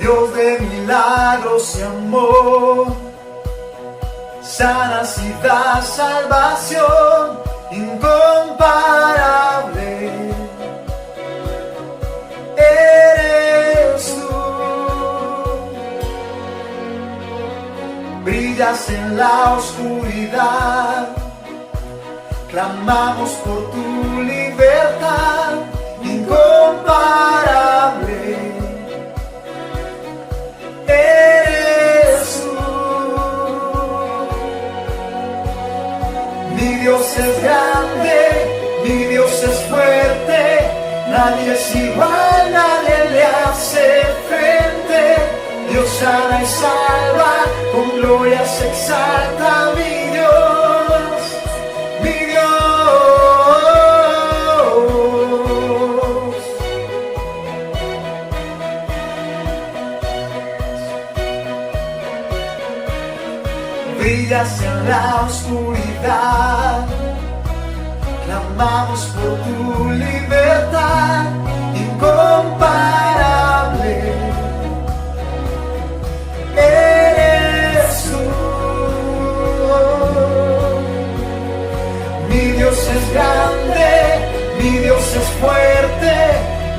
Dios de milagros y amor, sanas y da salvación incomparable. Eres tú, brillas en la oscuridad, clamamos por tu libertad incomparable. Eres tú, mi Dios es grande, mi Dios es fuerte, nadie es igual, nadie le hace frente. Dios sana y salva, con gloria se exalta mi Dios, mi Dios. Brillas en la oscuridad, clamamos por tu libertad incomparable. Eres tú, mi Dios es grande, mi Dios es fuerte,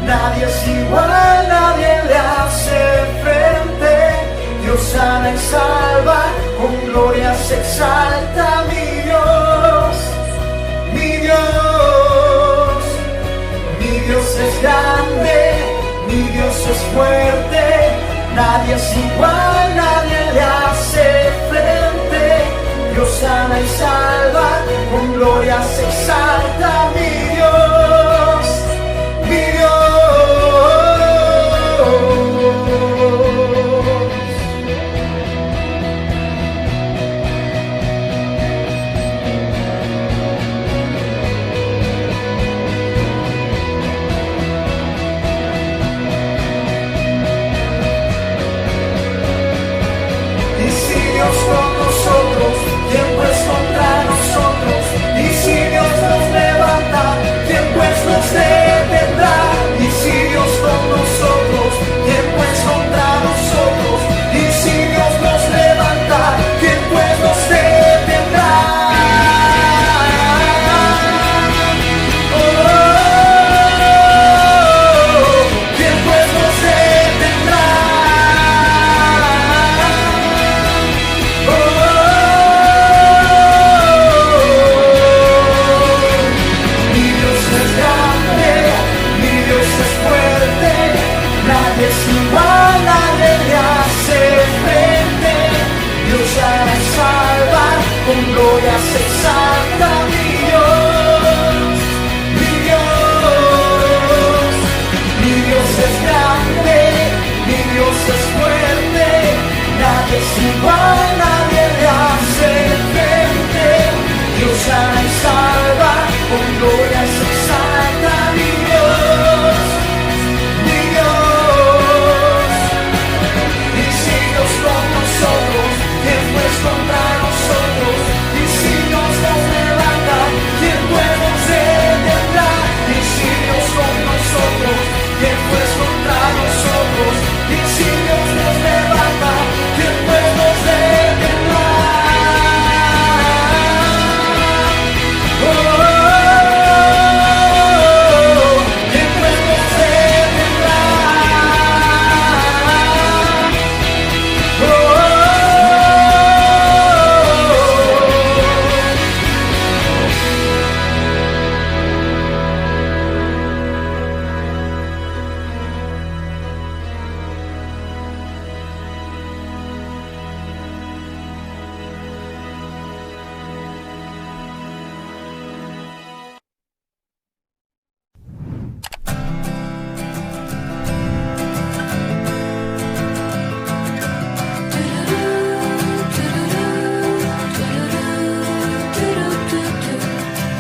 nadie es igual, nadie le hace frente. Dios sana y salva, con gloria se exalta mi Dios, mi Dios. Mi Dios es grande, mi Dios es fuerte, nadie es igual, nadie le hace frente. Dios sana y salva, con gloria se exalta mi Dios, mi Dios. ¿Quién pues contra nosotros? Y si Dios nos levanta, ¿quién pues nos detendrá? Y si Dios con nosotros, ¿quién pues contra nosotros? Y si Dios nos levanta, ¿quién pues nos detendrá? ¿Quién pues nos detendrá? Nadie es igual, nadie le hace frente. Dios sana y salva, con gloria se exalta mi Dios, mi Dios. Mi Dios es grande, mi Dios es fuerte, nadie es igual, nadie le hace frente. Dios sana y salva, con gloria se exalta mi Dios, mi Dios. Y si Dios con nosotros, ¿quién pues contra nosotros? Y si Dios nos levanta, ¿quién pues nos detendrá? Y si Dios con nosotros, ¿quién pues contra nosotros? Y si Dios nos levanta, ¿quién pues nos detendrá? ¿Quién pues nos detendrá?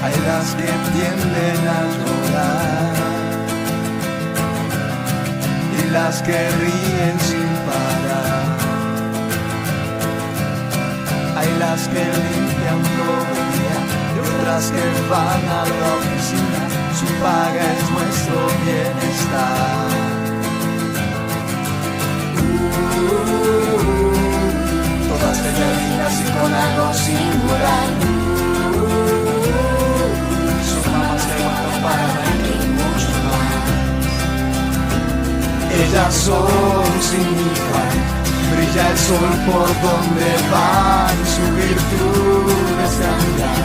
Hay las que tienden a llorar y las que ríen sin parar. Hay las que limpian todo el día y otras que van a la oficina. Su paga es nuestro bienestar. Todas femeninas y con algo singular. Son mamás que aguantan para dar y mucho más. Ellas son sin igual. Brilla el sol por donde van, su virtud es cambiar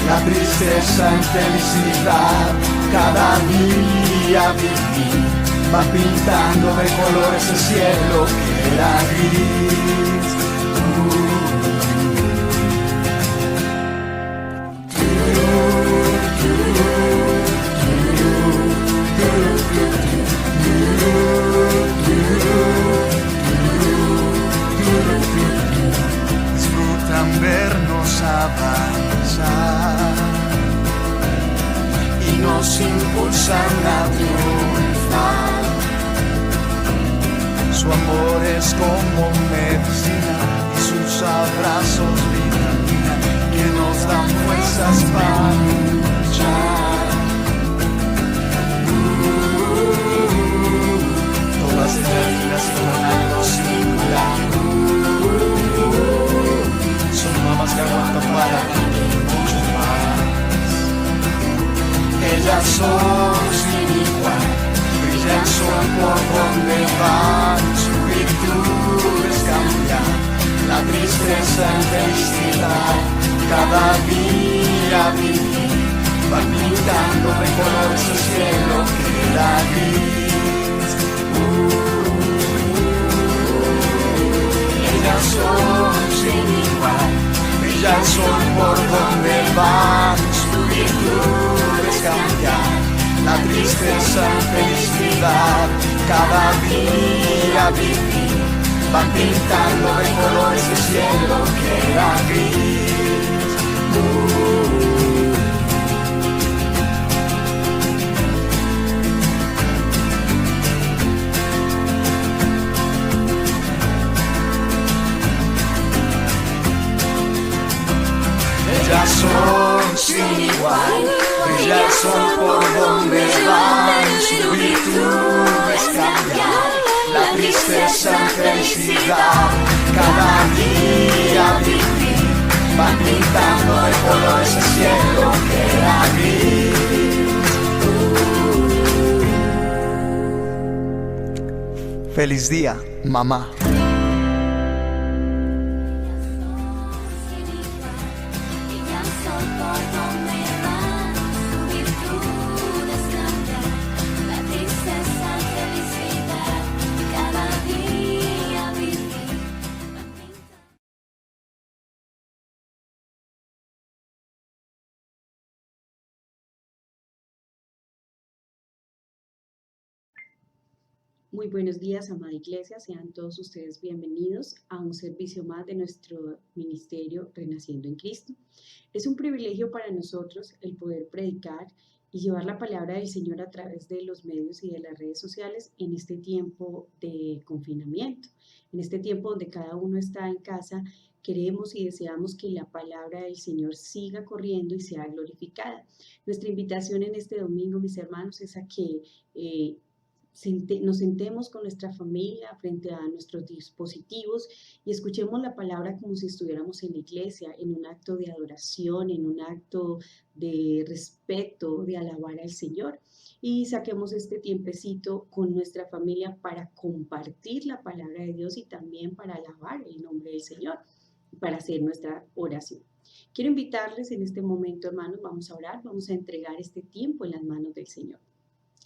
la tristeza en felicidad. Cada día vivir va pintando de colores el cielo que era gris. Disfrutan vernos avanzar y nos impulsan a triunfar. Su amor es como medicina y sus abrazos vitamina que nos dan fuerzas para luchar. Todas ellas con algo singular. Son mamás que aguantan para mucho más. Ellas son sin igual. Brilla el sol por donde van. Su virtud es cambiar la tristeza en felicidad. Cada día vivir va pintando de colores el cielo que era gris. Ellas son sin igual. Brilla el sol por donde van. Su virtud es cambiar la tristeza en felicidad. Cada día vivir va pintando de colores el cielo que era gris. Ellas son sin igual, brilla el sol por donde van, su virtud es cambiar la tristeza en felicidad. Cada día vivir van pintando de colores el cielo que era gris. Feliz día, mamá. Muy buenos días, amada Iglesia. Sean todos ustedes bienvenidos a un servicio más de nuestro ministerio Renaciendo en Cristo. Es un privilegio para nosotros el poder predicar y llevar la palabra del Señor a través de los medios y de las redes sociales en este tiempo de confinamiento, en este tiempo donde cada uno está en casa. Queremos y deseamos que la palabra del Señor siga corriendo y sea glorificada. Nuestra invitación en este domingo, mis hermanos, es a que nos sentemos con nuestra familia frente a nuestros dispositivos y escuchemos la palabra como si estuviéramos en la iglesia, en un acto de adoración, en un acto de respeto, de alabar al Señor. Y saquemos este tiempecito con nuestra familia para compartir la palabra de Dios y también para alabar el nombre del Señor, para hacer nuestra oración. Quiero invitarles en este momento, hermanos, vamos a orar, vamos a entregar este tiempo en las manos del Señor.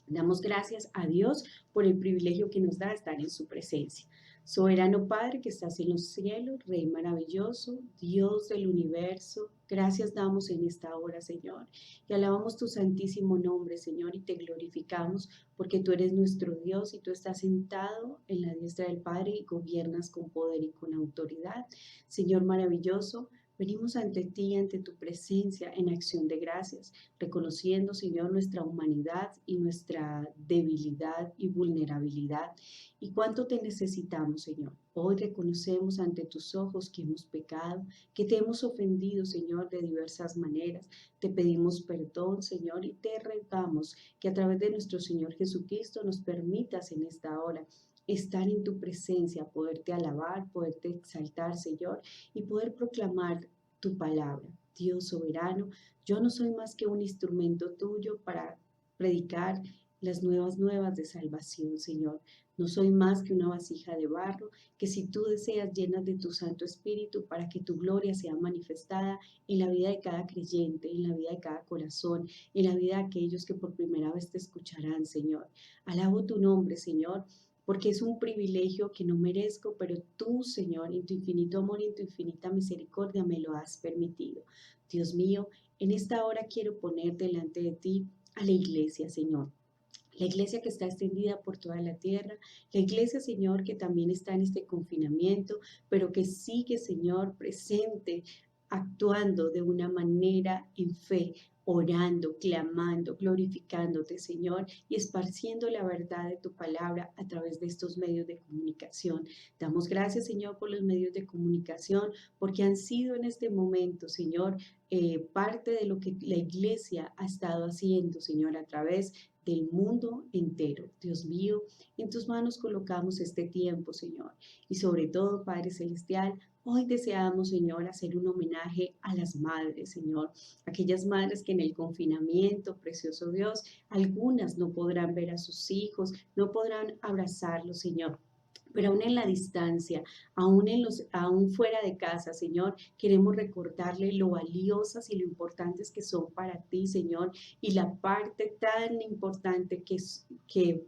Damos gracias a Dios por el privilegio que nos da estar en su presencia. Soberano Padre que estás en los cielos, Rey maravilloso, Dios del universo, gracias damos en esta hora, Señor, y alabamos tu santísimo nombre, Señor, y te glorificamos porque tú eres nuestro Dios y tú estás sentado en la diestra del Padre y gobiernas con poder y con autoridad. Señor maravilloso, venimos ante ti, ante tu presencia en acción de gracias, reconociendo, Señor, nuestra humanidad y nuestra debilidad y vulnerabilidad. Y cuánto te necesitamos, Señor. Hoy reconocemos ante tus ojos que hemos pecado, que te hemos ofendido, Señor, de diversas maneras. Te pedimos perdón, Señor, y te rogamos que a través de nuestro Señor Jesucristo nos permitas en esta hora estar en tu presencia, poderte alabar, poderte exaltar, Señor, y poder proclamar tu palabra. Dios soberano, yo no soy más que un instrumento tuyo para predicar las nuevas de salvación, Señor. No soy más que una vasija de barro que si tú deseas llenas de tu Santo Espíritu para que tu gloria sea manifestada en la vida de cada creyente, en la vida de cada corazón, en la vida de aquellos que por primera vez te escucharán, Señor. Alabo tu nombre, Señor, porque es un privilegio que no merezco, pero tú, Señor, en tu infinito amor y en tu infinita misericordia me lo has permitido. Dios mío, en esta hora quiero poner delante de ti a la iglesia, Señor. La iglesia que está extendida por toda la tierra, la iglesia, Señor, que también está en este confinamiento, pero que sigue, Señor, presente, actuando de una manera en fe, orando, clamando, glorificándote, Señor, y esparciendo la verdad de tu palabra a través de estos medios de comunicación. Damos gracias, Señor, por los medios de comunicación, porque han sido en este momento, Señor, parte de lo que la iglesia ha estado haciendo, Señor, a través del mundo entero. Dios mío, en tus manos colocamos este tiempo, Señor. Y sobre todo, Padre Celestial, hoy deseamos, Señor, hacer un homenaje a las madres, Señor. Aquellas madres que en el confinamiento, precioso Dios, algunas no podrán ver a sus hijos, no podrán abrazarlos, Señor. Pero aún en la distancia, aún fuera de casa, Señor, queremos recordarle lo valiosas y lo importantes que son para ti, Señor, y la parte tan importante que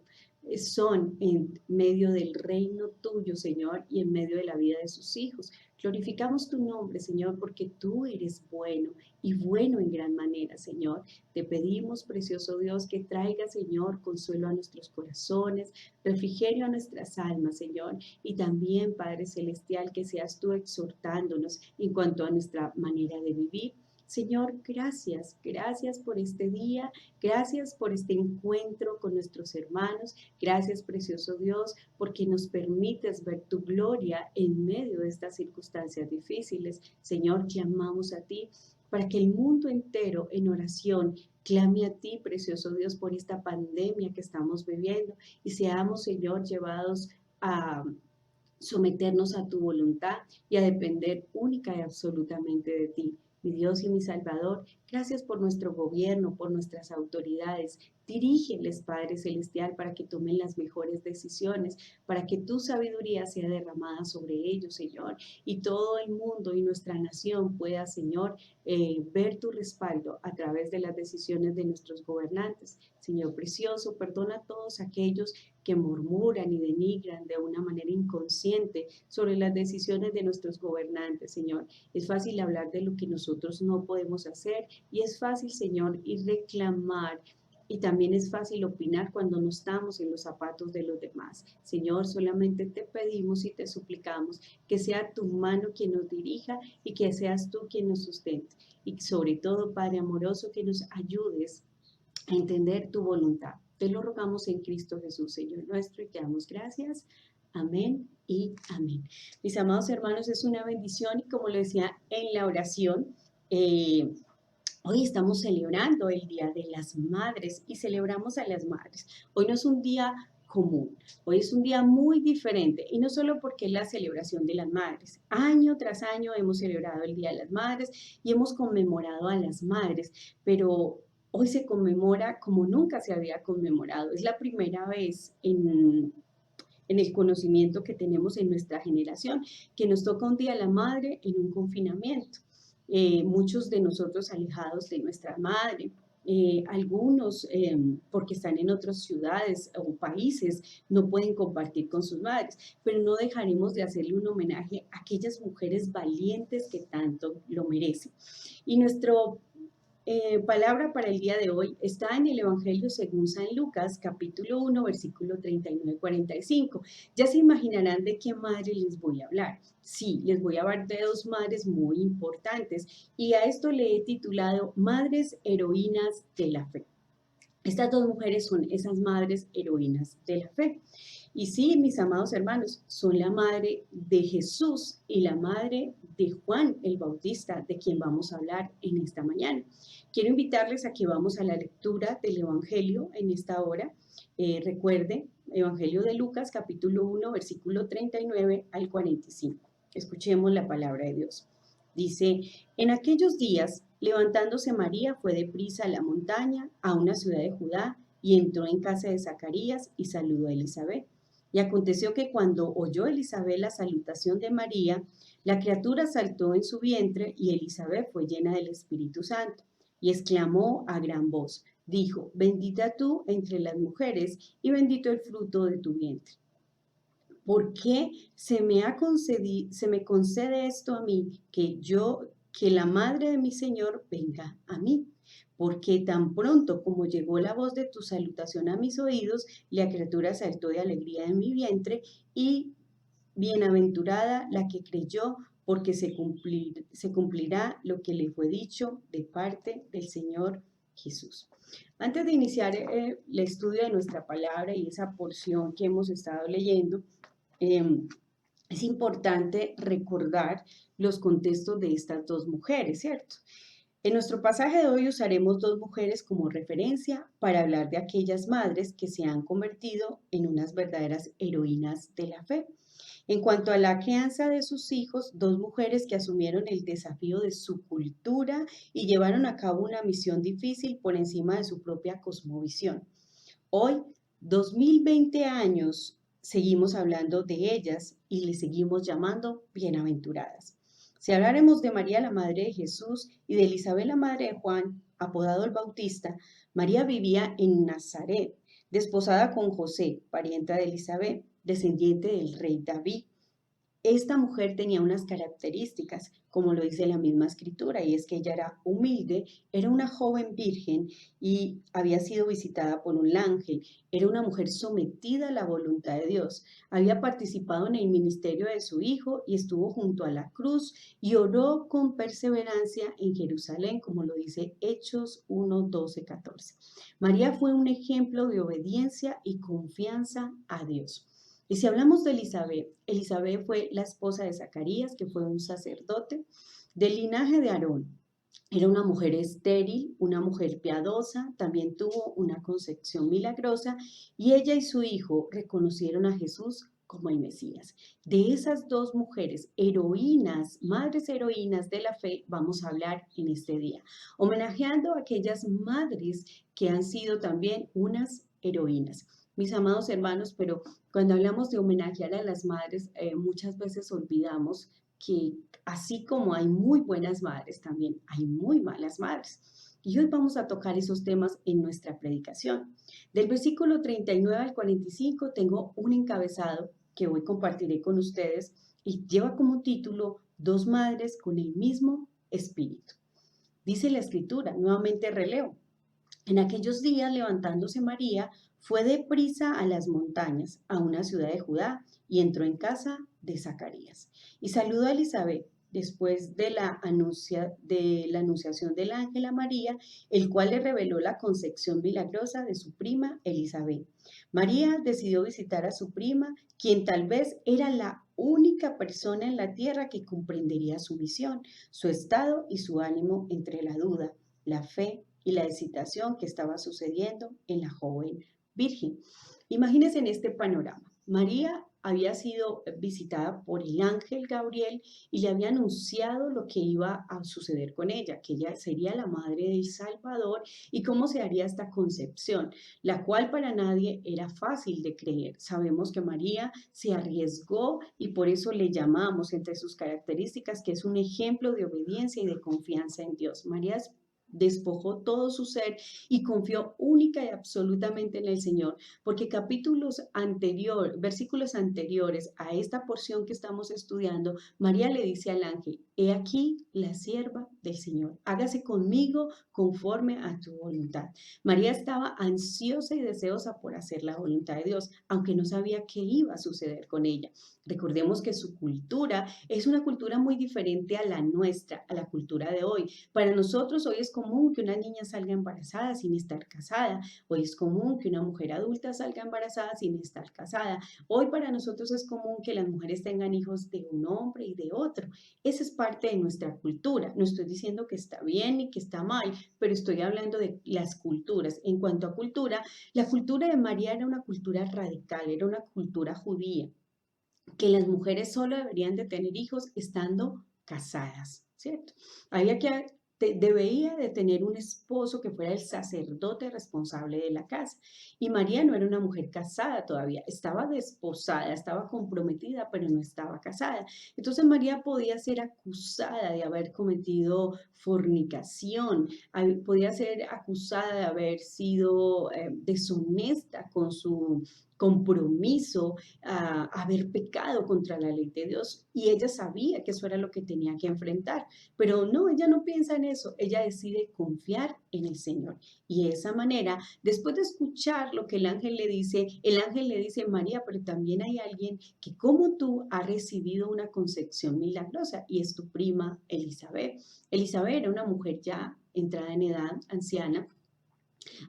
son en medio del reino tuyo, Señor, y en medio de la vida de sus hijos. Glorificamos tu nombre, Señor, porque tú eres bueno y bueno en gran manera, Señor. Te pedimos, precioso Dios, que traiga, Señor, consuelo a nuestros corazones, refrigerio a nuestras almas, Señor, y también, Padre Celestial, que seas tú exhortándonos en cuanto a nuestra manera de vivir. Señor, gracias, gracias por este día, gracias por este encuentro con nuestros hermanos, gracias, precioso Dios, porque nos permites ver tu gloria en medio de estas circunstancias difíciles. Señor, clamamos a ti para que el mundo entero en oración clame a ti, precioso Dios, por esta pandemia que estamos viviendo y seamos, Señor, llevados a someternos a tu voluntad y a depender única y absolutamente de ti. Mi Dios y mi Salvador, gracias por nuestro gobierno, por nuestras autoridades. Dirígeles, Padre Celestial, para que tomen las mejores decisiones, para que tu sabiduría sea derramada sobre ellos, Señor, y todo el mundo y nuestra nación pueda, Señor, ver tu respaldo a través de las decisiones de nuestros gobernantes. Señor precioso, perdona a todos aquellos que murmuran y denigran de una manera inconsciente sobre las decisiones de nuestros gobernantes, Señor. Es fácil hablar de lo que nosotros no podemos hacer y es fácil, Señor, ir reclamar. Y también es fácil opinar cuando no estamos en los zapatos de los demás. Señor, solamente te pedimos y te suplicamos que sea tu mano quien nos dirija y que seas tú quien nos sustente. Y sobre todo, Padre amoroso, que nos ayudes a entender tu voluntad. Te lo rogamos en Cristo Jesús, Señor nuestro, y te damos gracias. Amén y amén. Mis amados hermanos, es una bendición y como lo decía en la oración, hoy estamos celebrando el Día de las Madres y celebramos a las madres. Hoy no es un día común, hoy es un día muy diferente y no solo porque es la celebración de las madres. Año tras año hemos celebrado el Día de las Madres y hemos conmemorado a las madres, pero hoy se conmemora como nunca se había conmemorado. Es la primera vez en el conocimiento que tenemos en nuestra generación, que nos toca un Día de la Madre en un confinamiento. Muchos de nosotros alejados de nuestra madre, algunos porque están en otras ciudades o países no pueden compartir con sus madres, pero no dejaremos de hacerle un homenaje a aquellas mujeres valientes que tanto lo merecen. Y nuestro palabra para el día de hoy está en el Evangelio según San Lucas, capítulo 1, versículo 39-45. Ya se imaginarán de qué madre les voy a hablar. Sí, les voy a hablar de dos madres muy importantes y a esto le he titulado Madres Heroínas de la Fe. Estas dos mujeres son esas madres heroínas de la fe. Y sí, mis amados hermanos, son la madre de Jesús y la madre de Juan el Bautista, de quien vamos a hablar en esta mañana. Quiero invitarles a que vamos a la lectura del Evangelio en esta hora. Recuerde, Evangelio de Lucas, capítulo 1, versículo 39 al 45. Escuchemos la palabra de Dios. Dice, en aquellos días, levantándose María, fue deprisa a la montaña, a una ciudad de Judá, y entró en casa de Zacarías y saludó a Elizabeth. Y aconteció que cuando oyó Elizabeth la salutación de María, la criatura saltó en su vientre y Elizabeth fue llena del Espíritu Santo. Y exclamó a gran voz, dijo, bendita tú entre las mujeres y bendito el fruto de tu vientre. ¿Por qué se me concede esto a mí, que la madre de mi Señor venga a mí? Porque tan pronto como llegó la voz de tu salutación a mis oídos, la criatura saltó de alegría en mi vientre, y bienaventurada la que creyó, porque se cumplirá lo que le fue dicho de parte del Señor Jesús. Antes de iniciar el estudio de nuestra palabra y esa porción que hemos estado leyendo, es importante recordar los contextos de estas dos mujeres, ¿cierto? En nuestro pasaje de hoy usaremos dos mujeres como referencia para hablar de aquellas madres que se han convertido en unas verdaderas heroínas de la fe. En cuanto a la crianza de sus hijos, dos mujeres que asumieron el desafío de su cultura y llevaron a cabo una misión difícil por encima de su propia cosmovisión. Hoy, 2020 años, seguimos hablando de ellas y les seguimos llamando bienaventuradas. Si hablaremos de María, la madre de Jesús, y de Elizabeth, la madre de Juan, apodado el Bautista, María vivía en Nazaret, desposada con José, parienta de Elizabeth, descendiente del rey David. Esta mujer tenía unas características, como lo dice la misma escritura, y es que ella era humilde, era una joven virgen y había sido visitada por un ángel, era una mujer sometida a la voluntad de Dios, había participado en el ministerio de su hijo y estuvo junto a la cruz y oró con perseverancia en Jerusalén, como lo dice Hechos 1, 12, 14. María fue un ejemplo de obediencia y confianza a Dios. Y si hablamos de Elizabeth, Elizabeth fue la esposa de Zacarías, que fue un sacerdote del linaje de Aarón. Era una mujer estéril, una mujer piadosa, también tuvo una concepción milagrosa y ella y su hijo reconocieron a Jesús como el Mesías. De esas dos mujeres, heroínas, madres heroínas de la fe, vamos a hablar en este día, homenajeando a aquellas madres que han sido también unas heroínas. Mis amados hermanos, pero cuando hablamos de homenajear a las madres, muchas veces olvidamos que así como hay muy buenas madres, también hay muy malas madres. Y hoy vamos a tocar esos temas en nuestra predicación. Del versículo 39 al 45 tengo un encabezado que hoy compartiré con ustedes y lleva como título Dos madres con el mismo espíritu. Dice la escritura, nuevamente releo. En aquellos días, levantándose María, fue deprisa a las montañas, a una ciudad de Judá, y entró en casa de Zacarías. Y saludó a Elizabeth después de la anunciación del ángel a María, el cual le reveló la concepción milagrosa de su prima Elizabeth. María decidió visitar a su prima, quien tal vez era la única persona en la tierra que comprendería su misión, su estado y su ánimo entre la duda, la fe y la excitación que estaba sucediendo en la joven virgen. Imagínense en este panorama. María había sido visitada por el ángel Gabriel y le había anunciado lo que iba a suceder con ella, que ella sería la madre del Salvador y cómo se haría esta concepción, la cual para nadie era fácil de creer. Sabemos que María se arriesgó y por eso le llamamos entre sus características que es un ejemplo de obediencia y de confianza en Dios. María despojó todo su ser y confió única y absolutamente en el Señor, porque versículos anteriores a esta porción que estamos estudiando, María le dice al ángel, he aquí la sierva del Señor, hágase conmigo conforme a tu voluntad. María estaba ansiosa y deseosa por hacer la voluntad de Dios, aunque no sabía qué iba a suceder con ella. Recordemos que su cultura es una cultura muy diferente a la nuestra, a la cultura de hoy. Para nosotros hoy es común que una niña salga embarazada sin estar casada. Hoy es común que una mujer adulta salga embarazada sin estar casada. Hoy para nosotros es común que las mujeres tengan hijos de un hombre y de otro. Esa es parte de nuestra cultura. No estoy diciendo que está bien ni que está mal, pero estoy hablando de las culturas. En cuanto a cultura, la cultura de María era una cultura radical, era una cultura judía, que las mujeres solo deberían de tener hijos estando casadas, ¿cierto? Había que debía de tener un esposo que fuera el sacerdote responsable de la casa. Y María no era una mujer casada todavía, estaba desposada, estaba comprometida, pero no estaba casada. Entonces María podía ser acusada de haber cometido fornicación, podía ser acusada de haber sido deshonesta con su compromiso, haber pecado contra la ley de Dios, y ella sabía que eso era lo que tenía que enfrentar, pero no, ella no piensa en eso, ella decide confiar en el Señor. Y de esa manera, después de escuchar lo que el ángel le dice, María, pero también hay alguien que como tú ha recibido una concepción milagrosa, y es tu prima Elizabeth. Elizabeth era una mujer ya entrada en edad, anciana.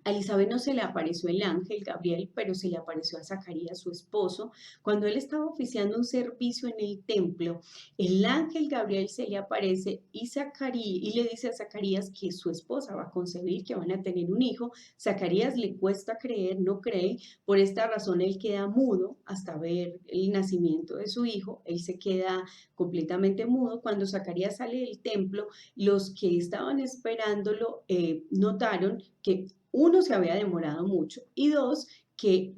A Elizabeth no se le apareció el ángel Gabriel, pero se le apareció a Zacarías, su esposo. Cuando él estaba oficiando un servicio en el templo, el ángel Gabriel se le aparece y le dice a Zacarías que su esposa va a concebir, que van a tener un hijo. Zacarías le cuesta creer, no cree. Por esta razón él queda mudo hasta ver el nacimiento de su hijo. Él se queda completamente mudo. Cuando Zacarías sale del templo, los que estaban esperándolo notaron que uno, se había demorado mucho, y dos, que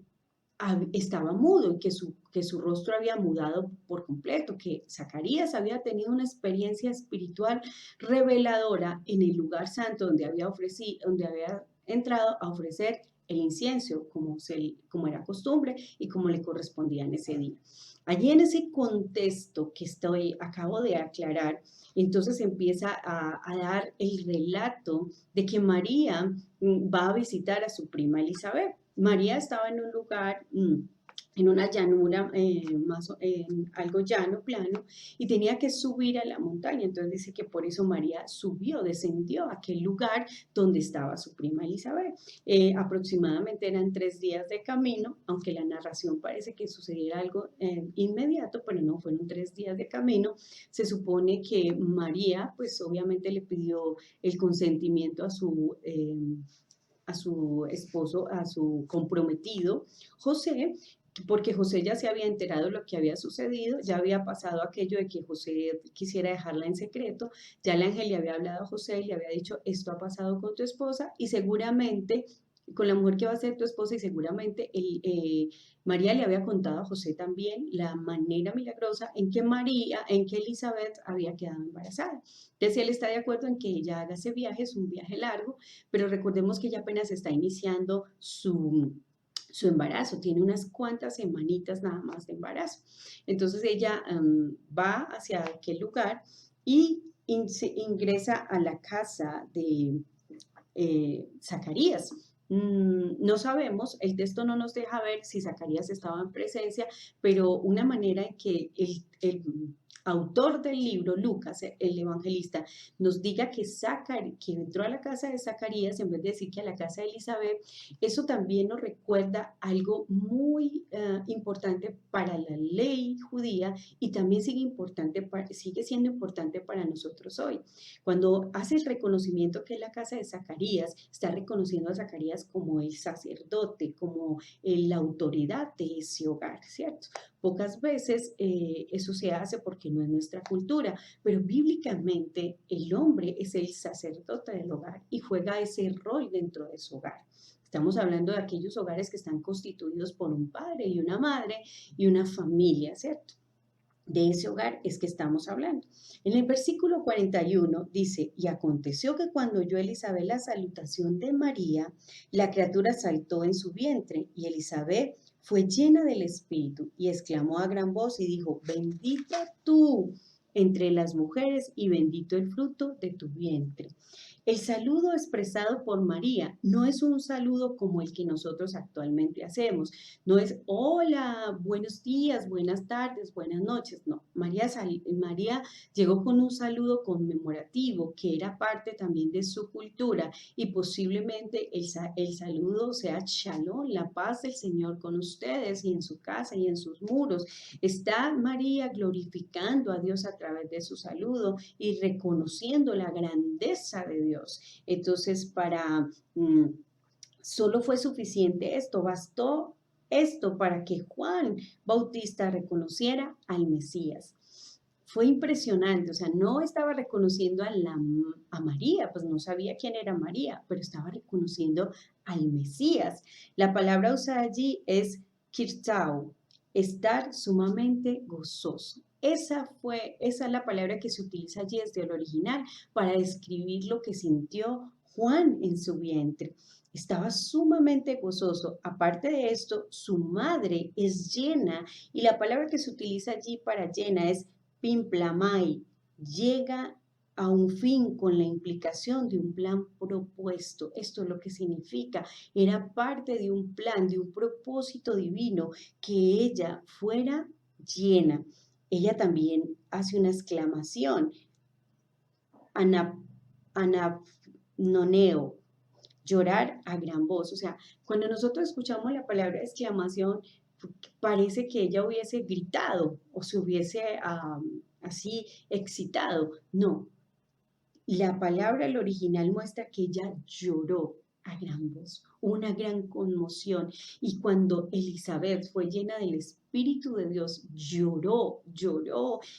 estaba mudo y que su rostro había mudado por completo, que Zacarías había tenido una experiencia espiritual reveladora en el lugar santo donde había entrado a ofrecer el incienso, como era costumbre y como le correspondía en ese día. Allí en ese contexto que acabo de aclarar, entonces empieza a dar el relato de que María va a visitar a su prima Elizabeth. María estaba en un lugar, en una llanura, algo llano, plano, y tenía que subir a la montaña. Entonces dice que por eso María descendió a aquel lugar donde estaba su prima Elizabeth. Aproximadamente eran 3 días de camino, aunque la narración parece que sucediera algo inmediato, pero no, fueron 3 días de camino. Se supone que María, pues obviamente le pidió el consentimiento a su esposo, a su comprometido, José, porque José ya se había enterado de lo que había sucedido, ya había pasado aquello de que José quisiera dejarla en secreto, ya el ángel le había hablado a José y le había dicho, esto ha pasado con tu esposa y seguramente con la mujer que va a ser tu esposa, y seguramente María le había contado a José también la manera milagrosa en que Elizabeth había quedado embarazada. Entonces él está de acuerdo en que ella haga ese viaje, es un viaje largo, pero recordemos que ella apenas está iniciando su embarazo, tiene unas cuantas semanitas nada más de embarazo. Entonces ella va hacia aquel lugar y ingresa a la casa de Zacarías. No sabemos, el texto no nos deja ver si Zacarías estaba en presencia, pero una manera en que el autor del libro, Lucas, el evangelista, nos diga que entró a la casa de Zacarías en vez de decir que a la casa de Elizabeth, eso también nos recuerda algo muy importante para la ley judía, y también sigue siendo importante para nosotros hoy. Cuando hace el reconocimiento que es la casa de Zacarías, está reconociendo a Zacarías como el sacerdote, como la autoridad de ese hogar, ¿cierto? Pocas veces eso se hace porque no es nuestra cultura, pero bíblicamente el hombre es el sacerdote del hogar y juega ese rol dentro de su hogar. Estamos hablando de aquellos hogares que están constituidos por un padre y una madre y una familia, ¿cierto? De ese hogar es que estamos hablando. En el versículo 41 dice, y aconteció que cuando oyó Elizabeth la salutación de María, la criatura saltó en su vientre, y Elizabeth fue llena del Espíritu y exclamó a gran voz y dijo, bendita tú entre las mujeres y bendito el fruto de tu vientre. El saludo expresado por María no es un saludo como el que nosotros actualmente hacemos. No es hola, buenos días, buenas tardes, buenas noches. No, María llegó con un saludo conmemorativo que era parte también de su cultura y posiblemente el saludo sea Shalom, la paz del Señor con ustedes y en su casa y en sus muros. Está María glorificando a Dios a través de su saludo y reconociendo la grandeza de Dios. Entonces, solo fue suficiente esto, bastó esto para que Juan Bautista reconociera al Mesías. Fue impresionante, o sea, no estaba reconociendo a María, pues no sabía quién era María, pero estaba reconociendo al Mesías. La palabra usada allí es kirtau, estar sumamente gozoso. Esa es la palabra que se utiliza allí desde el original para describir lo que sintió Juan en su vientre. Estaba sumamente gozoso. Aparte de esto, su madre es llena y la palabra que se utiliza allí para llena es pimplamai. Llega a un fin con la implicación de un plan propuesto. Esto es lo que significa. Era parte de un plan, de un propósito divino, que ella fuera llena. Ella también hace una exclamación, anapnoneo, llorar a gran voz. O sea, cuando nosotros escuchamos la palabra exclamación, parece que ella hubiese gritado o se hubiese así excitado. No, la palabra, el original, muestra que ella lloró a gran voz, una gran conmoción. Y cuando Elizabeth fue llena del Espíritu de Dios, lloró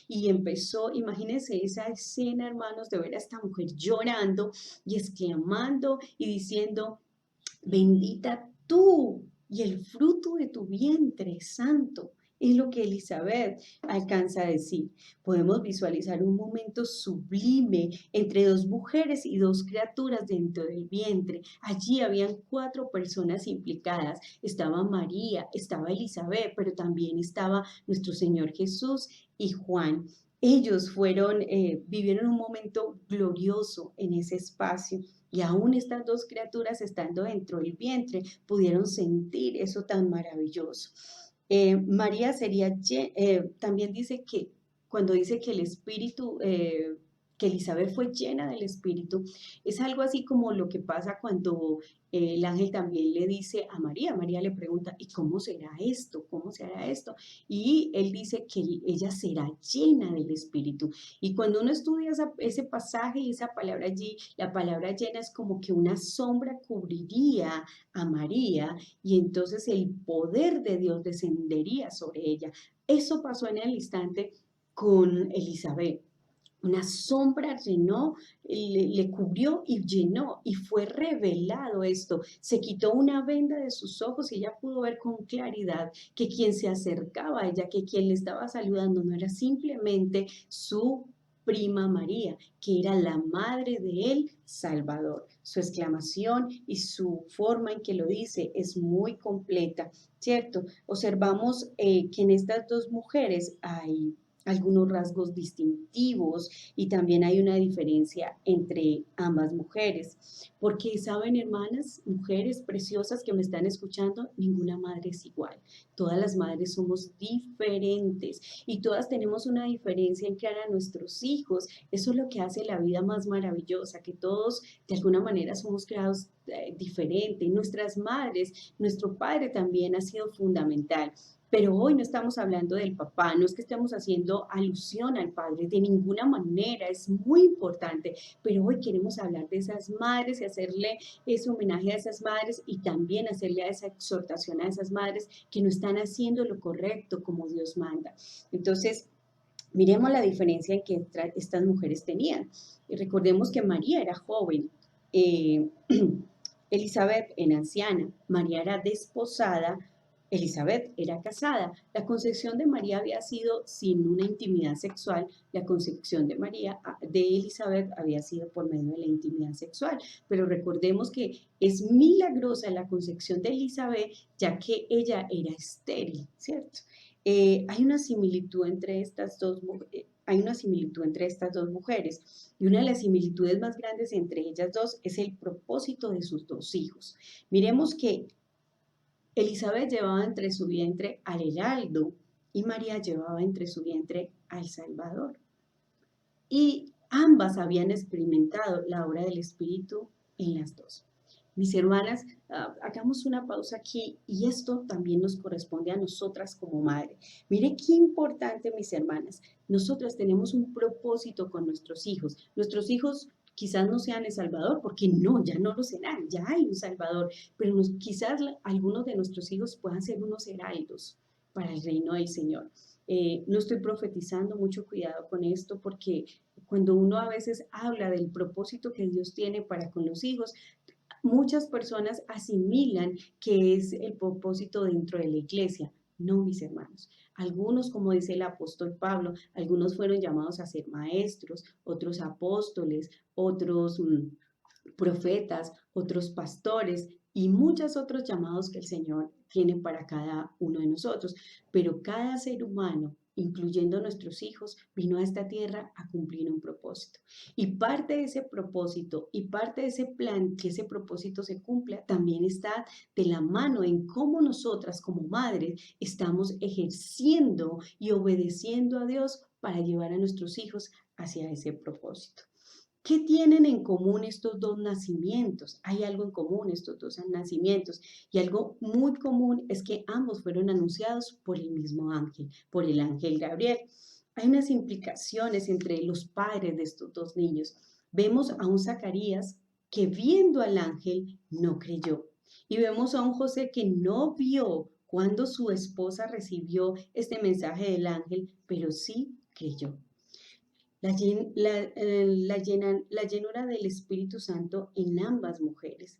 y empezó, imagínense esa escena, hermanos, de ver a esta mujer llorando y exclamando y diciendo, bendita tú y el fruto de tu vientre, santo. Es lo que Elizabeth alcanza a decir. Podemos visualizar un momento sublime entre dos mujeres y dos criaturas dentro del vientre. Allí habían 4 personas implicadas. Estaba María, estaba Elizabeth, pero también estaba nuestro Señor Jesús y Juan. Ellos vivieron un momento glorioso en ese espacio. Y aún estas 2 criaturas estando dentro del vientre pudieron sentir eso tan maravilloso. María también dice que cuando dice que el Espíritu, que Elizabeth fue llena del Espíritu, es algo así como lo que pasa cuando el ángel también le dice a María. María le pregunta, ¿y cómo será esto? ¿Cómo será esto? Y él dice que ella será llena del Espíritu. Y cuando uno estudia ese pasaje y esa palabra allí, la palabra llena es como que una sombra cubriría a María y entonces el poder de Dios descendería sobre ella. Eso pasó en el instante con Elizabeth. Una sombra le cubrió y llenó y fue revelado esto. Se quitó una venda de sus ojos y ella pudo ver con claridad que quien se acercaba a ella, que quien le estaba saludando no era simplemente su prima María, que era la madre del Salvador. Su exclamación y su forma en que lo dice es muy completa, ¿cierto? Observamos que en estas 2 mujeres hay algunos rasgos distintivos y también hay una diferencia entre ambas mujeres. Porque saben, hermanas, mujeres preciosas que me están escuchando, ninguna madre es igual. Todas las madres somos diferentes y todas tenemos una diferencia en criar a nuestros hijos. Eso es lo que hace la vida más maravillosa, que todos de alguna manera somos creados diferente. Nuestras madres, nuestro padre también ha sido fundamental. Pero hoy no estamos hablando del papá, no es que estemos haciendo alusión al padre, de ninguna manera, es muy importante, pero hoy queremos hablar de esas madres y hacerle ese homenaje a esas madres y también hacerle a esa exhortación a esas madres que no están haciendo lo correcto como Dios manda. Entonces, miremos la diferencia en que estas mujeres tenían. Y recordemos que María era joven, Elizabeth era anciana, María era desposada, Elizabeth era casada. La concepción de María había sido sin una intimidad sexual. La concepción de Elizabeth había sido por medio de la intimidad sexual. Pero recordemos que es milagrosa la concepción de Elizabeth, ya que ella era estéril, ¿cierto? Hay una similitud entre estas dos hay una similitud entre estas dos mujeres. Y una de las similitudes más grandes entre ellas dos es el propósito de sus dos hijos. Miremos que Elizabeth llevaba entre su vientre al heraldo y María llevaba entre su vientre al Salvador. Y ambas habían experimentado la obra del Espíritu en las dos. Mis hermanas, hagamos una pausa aquí y esto también nos corresponde a nosotras como madre. Mire qué importante, mis hermanas. Nosotras tenemos un propósito con nuestros hijos. Nuestros hijos quizás no sean el Salvador, porque no, ya no lo serán, ya hay un Salvador, pero quizás algunos de nuestros hijos puedan ser unos heraldos para el reino del Señor. No estoy profetizando, mucho cuidado con esto, porque cuando uno a veces habla del propósito que Dios tiene para con los hijos, muchas personas asimilan que es el propósito dentro de la iglesia. No, mis hermanos. Algunos, como dice el apóstol Pablo, algunos fueron llamados a ser maestros, otros apóstoles, otros profetas, otros pastores y muchos otros llamados que el Señor tiene para cada uno de nosotros. Pero cada ser humano, incluyendo nuestros hijos, vino a esta tierra a cumplir un propósito. Y parte de ese propósito y parte de ese plan, que ese propósito se cumpla, también está de la mano en cómo nosotras como madres estamos ejerciendo y obedeciendo a Dios para llevar a nuestros hijos hacia ese propósito. ¿Qué tienen en común estos dos nacimientos? Hay algo en común estos dos nacimientos y algo muy común es que ambos fueron anunciados por el mismo ángel, por el ángel Gabriel. Hay unas implicaciones entre los padres de estos dos niños. Vemos a un Zacarías que viendo al ángel no creyó y vemos a un José que no vio cuando su esposa recibió este mensaje del ángel, pero sí creyó. La llenura del Espíritu Santo en ambas mujeres,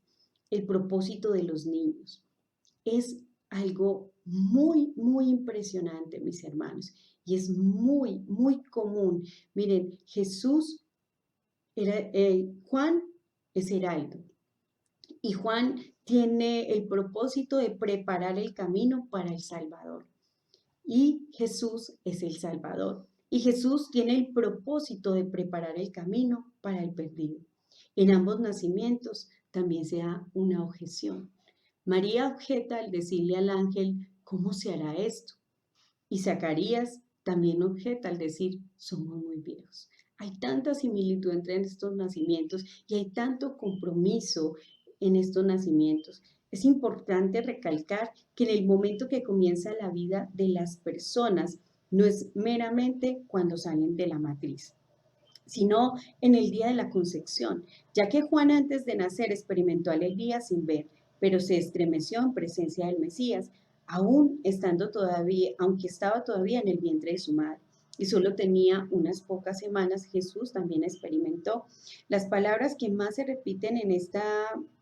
el propósito de los niños, es algo muy, muy impresionante, mis hermanos, y es muy, muy común. Miren, Juan es heraldo, y Juan tiene el propósito de preparar el camino para el Salvador, y Jesús es el Salvador. Y Jesús tiene el propósito de preparar el camino para el perdido. En ambos nacimientos también se da una objeción. María objeta al decirle al ángel, ¿cómo se hará esto? Y Zacarías también objeta al decir, somos muy viejos. Hay tanta similitud entre estos nacimientos y hay tanto compromiso en estos nacimientos. Es importante recalcar que en el momento que comienza la vida de las personas, no es meramente cuando salen de la matriz, sino en el día de la concepción, ya que Juan antes de nacer experimentó alegría sin ver, pero se estremeció en presencia del Mesías, aún estando todavía, aunque estaba todavía en el vientre de su madre. Y solo tenía unas pocas semanas, Jesús también experimentó. Las palabras que más se repiten en esta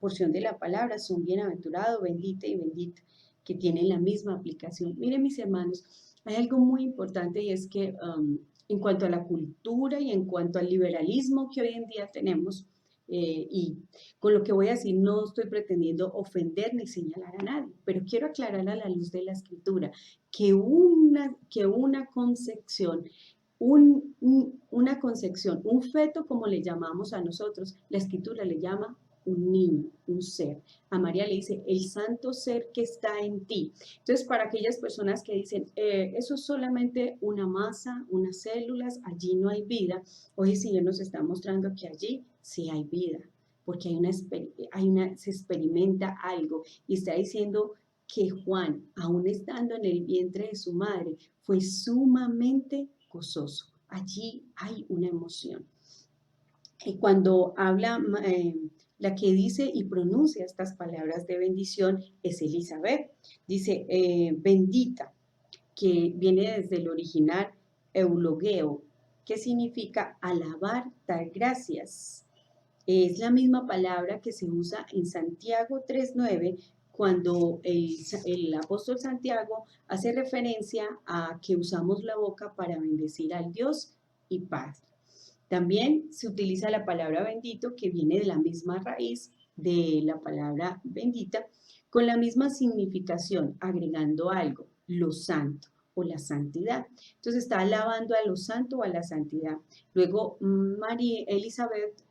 porción de la palabra son bienaventurado, bendita y bendita, que tienen la misma aplicación. Miren, mis hermanos, hay algo muy importante y es que en cuanto a la cultura y en cuanto al liberalismo que hoy en día tenemos, y con lo que voy a decir no estoy pretendiendo ofender ni señalar a nadie, pero quiero aclarar a la luz de la escritura que una concepción, una concepción, un feto como le llamamos a nosotros, la escritura le llama un niño, un ser. A María le dice, el santo ser que está en ti. Entonces, para aquellas personas que dicen, eso es solamente una masa, unas células, allí no hay vida, hoy el Señor nos está mostrando que allí sí hay vida, porque se experimenta algo y está diciendo que Juan, aún estando en el vientre de su madre, fue sumamente gozoso. Allí hay una emoción. Y cuando habla, la que dice y pronuncia estas palabras de bendición es Elizabeth. Dice, bendita, que viene desde el original eulogeo, que significa alabar, dar gracias. Es la misma palabra que se usa en Santiago 3:9, cuando el apóstol Santiago hace referencia a que usamos la boca para bendecir al Dios y paz. También se utiliza la palabra bendito, que viene de la misma raíz de la palabra bendita, con la misma significación, agregando algo, lo santo, o la santidad. Entonces está alabando a lo santo o a la santidad. Luego María Elizabeth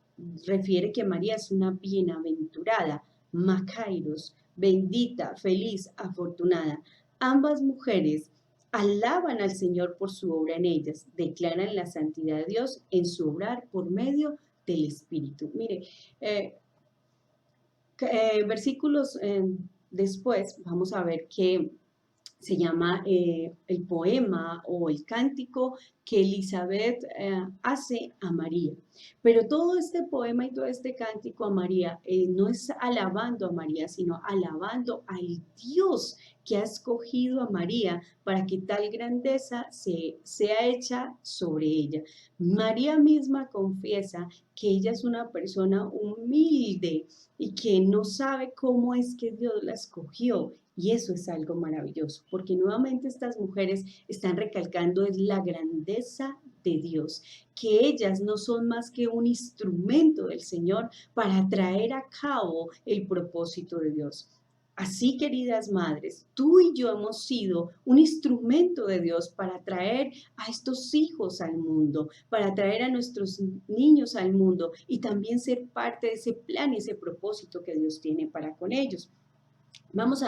refiere que María es una bienaventurada, Macairos, bendita, feliz, afortunada. Ambas mujeres alaban al Señor por su obra en ellas, declaran la santidad de Dios en su obrar por medio del Espíritu. Mire, versículos después vamos a ver que se llama el poema o el cántico que Elizabeth hace a María. Pero todo este poema y todo este cántico a María no es alabando a María, sino alabando al Dios que ha escogido a María para que tal grandeza sea hecha sobre ella. María misma confiesa que ella es una persona humilde y que no sabe cómo es que Dios la escogió. Y eso es algo maravilloso, porque nuevamente estas mujeres están recalcando es la grandeza de Dios, que ellas no son más que un instrumento del Señor para traer a cabo el propósito de Dios. Así, queridas madres, tú y yo hemos sido un instrumento de Dios para traer a estos hijos al mundo, para traer a nuestros niños al mundo y también ser parte de ese plan y ese propósito que Dios tiene para con ellos. Vamos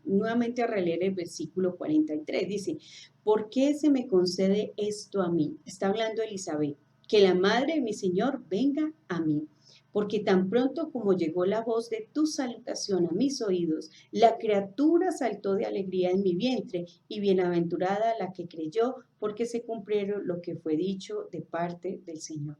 nuevamente a releer el versículo 43. Dice, ¿por qué se me concede esto a mí? Está hablando Elizabeth, que la madre de mi Señor venga a mí. Porque tan pronto como llegó la voz de tu salutación a mis oídos, la criatura saltó de alegría en mi vientre, y bienaventurada la que creyó, porque se cumplieron lo que fue dicho de parte del Señor.